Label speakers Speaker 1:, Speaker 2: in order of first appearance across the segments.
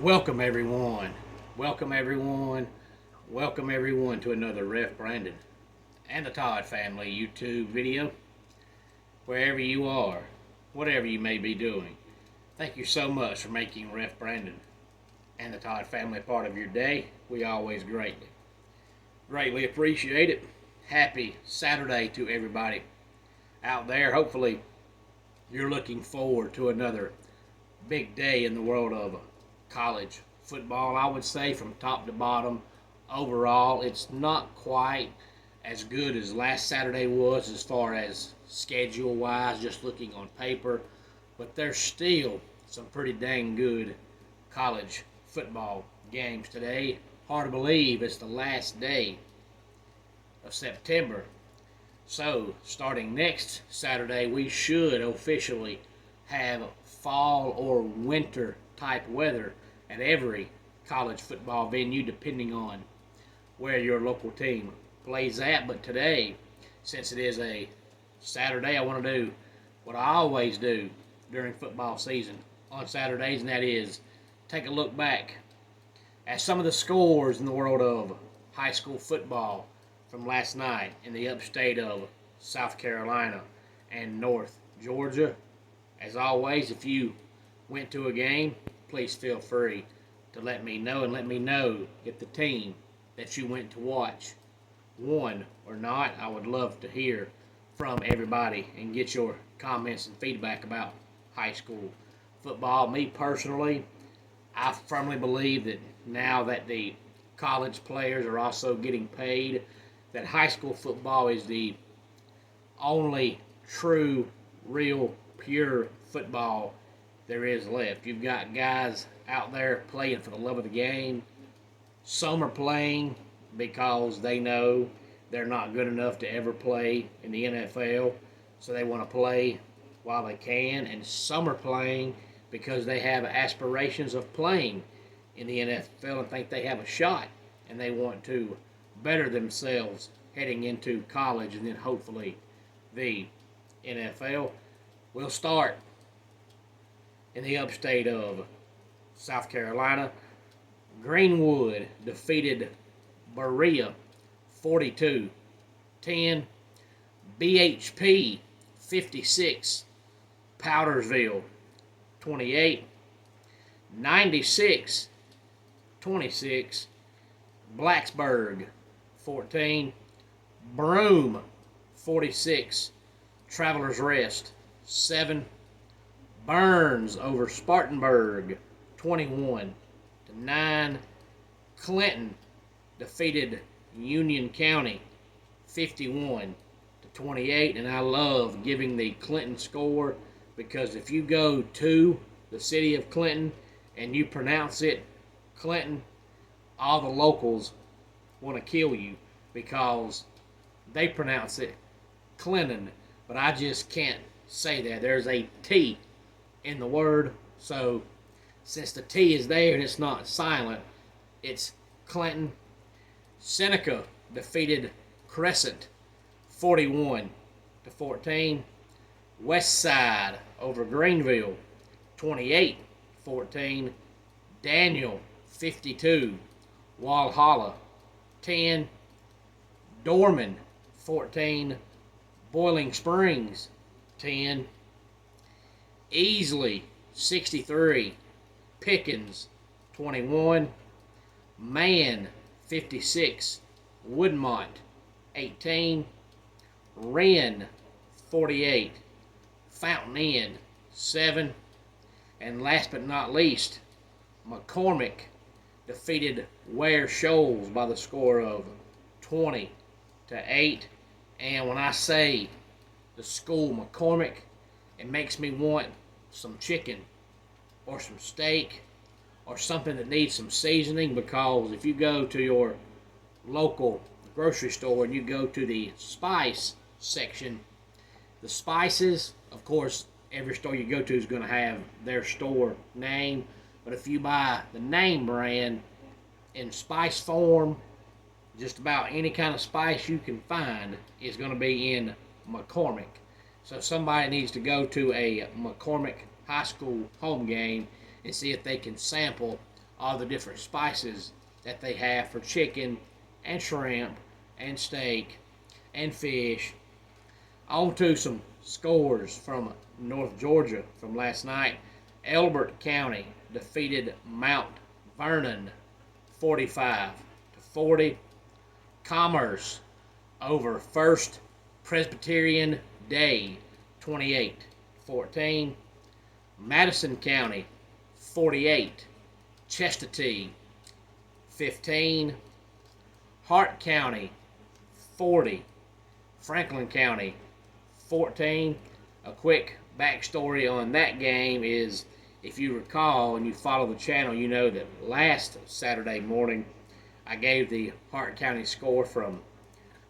Speaker 1: Welcome everyone. Welcome everyone. Welcome everyone to another Ref Brandon and the Todd family YouTube video. Wherever you are, whatever you may be doing, thank you so much for making Ref Brandon and the Todd family part of your day. We always greatly appreciate it. Happy Saturday to everybody out there. Hopefully you're looking forward to another big day in the world of college football. I would say from top to bottom, overall, it's not quite as good as last Saturday was as far as schedule wise, just looking on paper, but there's still some pretty dang good college football games today. Hard to believe it's the last day of September. So, starting next Saturday, we should officially have fall or winter type weather at every college football venue, depending on where your local team plays at. But today, since it is a Saturday, I want to do what I always do during football season on Saturdays, and that is take a look back at some of the scores in the world of high school football from last night in the upstate of South Carolina and North Georgia. As always, if you went to a game, please feel free to let me know, and let me know if the team that you went to watch won or not. I would love to hear from everybody and get your comments and feedback about high school football. Me personally, I firmly believe that now that the college players are also getting paid, that high school football is the only true, real, pure football there is left. You've got guys out there playing for the love of the game. Some are playing because they know they're not good enough to ever play in the NFL, so they want to play while they can. And some are playing because they have aspirations of playing in the NFL and think they have a shot, and they want to better themselves heading into college and then hopefully the NFL. We'll start in the upstate of South Carolina. Greenwood defeated Berea 42-10. BHP 56. Powdersville 28. 96-26. Blacksburg 14. Broome 46. Travelers Rest 7. Burns over Spartanburg 21-9. Clinton defeated Union County 51-28. And I love giving the Clinton score because if you go to the city of Clinton and you pronounce it Clinton, all the locals want to kill you because they pronounce it Clinton, but I just can't say that. There's a T in the word, so since the T is there and it's not silent, it's Clinton. Seneca defeated Crescent 41-14. West Side over Greenville 28-14. Daniel 52. Walhalla 10. Dorman 14. Boiling Springs 10. Easley 63. Pickens 21. Man 56. Woodmont 18. Wren 48. Fountain Inn 7. And last but not least, McCormick defeated Ware Shoals by the score of 20-8. And when I say the school McCormick, it makes me want some chicken or some steak or something that needs some seasoning, because if you go to your local grocery store and you go to the spice section, the spices, of course, every store you go to is going to have their store name, but if you buy the name brand in spice form, just about any kind of spice you can find is going to be in McCormick. So somebody needs to go to a McCormick high school home game and see if they can sample all the different spices that they have for chicken and shrimp and steak and fish. On to some scores from North Georgia from last night. Elbert County defeated Mount Vernon 45-40. Commerce over First Presbyterian Day 28-14. Madison County 48. Chestatee 15. Hart County 40. Franklin County 14. A quick backstory on that game is, if you recall and you follow the channel, you know that last Saturday morning I gave the Hart County score from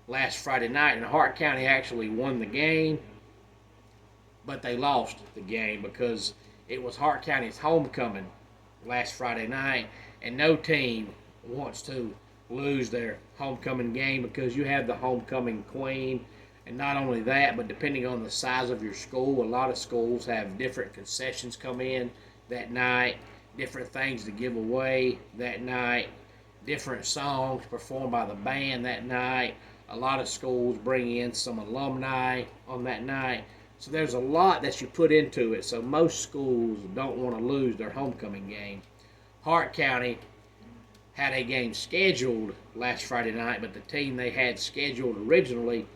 Speaker 1: last Friday night, and Hart County actually won the game, but they lost the game because it was Hart County's homecoming last Friday night, and no team wants to lose their homecoming game because you have the homecoming queen. And not only that, but depending on the size of your school, a lot of schools have different concessions come in that night, different things to give away that night, different songs performed by the band that night. A lot of schools bring in some alumni on that night. So there's a lot that you put into it. So most schools don't want to lose their homecoming game. Hart County had a game scheduled last Friday night, but the team they had scheduled originally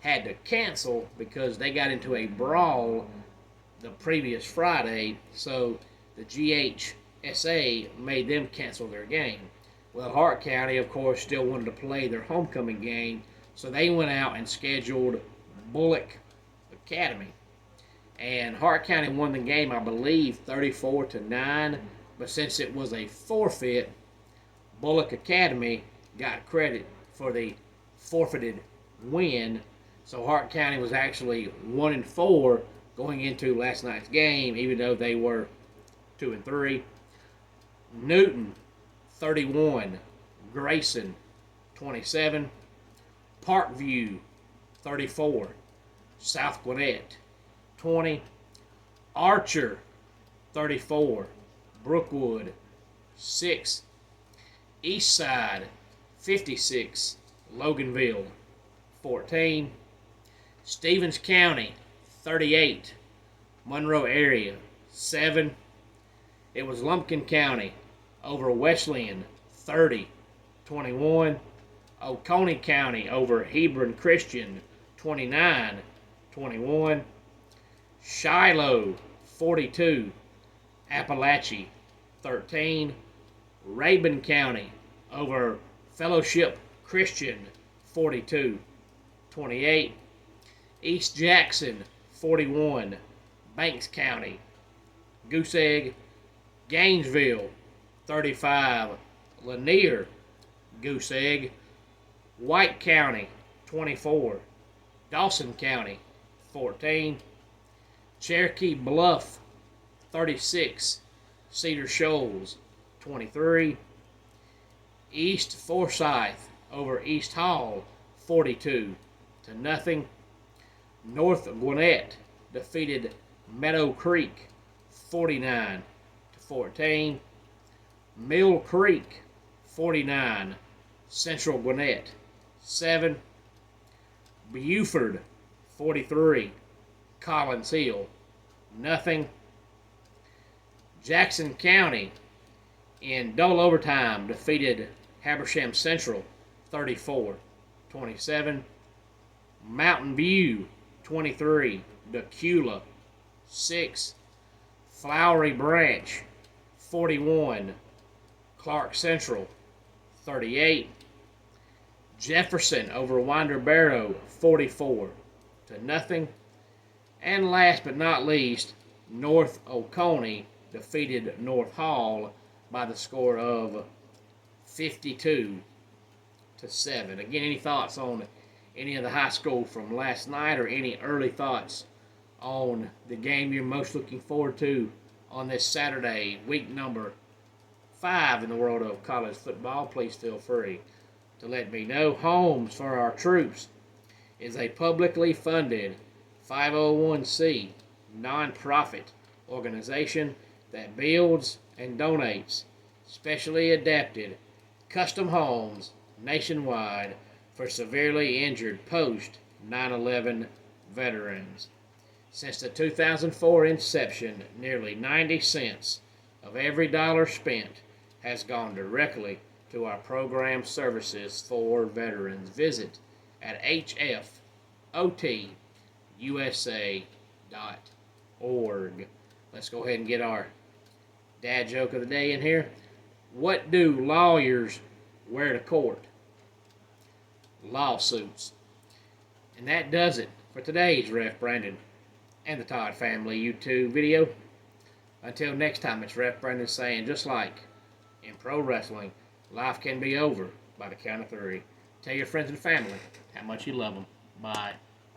Speaker 1: had to cancel because they got into a brawl the previous Friday, so the GHSA made them cancel their game. Well, Hart County, of course, still wanted to play their homecoming game, so they went out and scheduled Bullock Academy. And Hart County won the game, I believe, 34-9, but since it was a forfeit, Bullock Academy got credit for the forfeited win. So Hart County was actually 1-4 going into last night's game, even though they were 2-3. Newton 31, Grayson 27, Parkview 34, South Gwinnett 20, Archer 34, Brookwood 6, Eastside 56, Loganville 14, Stevens County 38, Monroe area 7. It was Lumpkin County over Wesleyan 30-21. Oconee County over Hebron Christian 29-21. Shiloh 42, Appalachia 13. Rabun County over Fellowship Christian 42-28. East Jackson 41, Banks County. Goose Egg, Gainesville 35, Lanier, Goose Egg. White County 24, Dawson County 14. Cherokee Bluff 36, Cedar Shoals 23. East Forsyth over East Hall 42-0. North Gwinnett defeated Meadow Creek 49-14. Mill Creek 49, Central Gwinnett 7. Buford 43, Collins Hill 0. Jackson County in double overtime defeated Habersham Central 34-27. Mountain View 23, Decula 6. Flowery Branch 41, Clark Central 38. Jefferson over Winder Barrow 44-0. And last but not least, North Oconee defeated North Hall by the score of 52-7. Again, any thoughts on any of the high school from last night, or any early thoughts on the game you're most looking forward to on this Saturday, week number 5 in the world of college football? Please feel free to let me know. Homes for Our Troops is a publicly funded 501c nonprofit organization that builds and donates specially adapted custom homes nationwide for severely injured post 9/11 veterans. Since the 2004 inception, nearly 90 cents of every dollar spent has gone directly to our program services for veterans. Visit at hfotusa.org. Let's go ahead and get our dad joke of the day in here. What do lawyers wear to court? Lawsuits. And that does it for today's Ref Brandon and the Todd Family YouTube video. Until next time, it's Ref Brandon saying, just like in pro wrestling, life can be over by the count of three. Tell your friends and family how much you love them. Bye.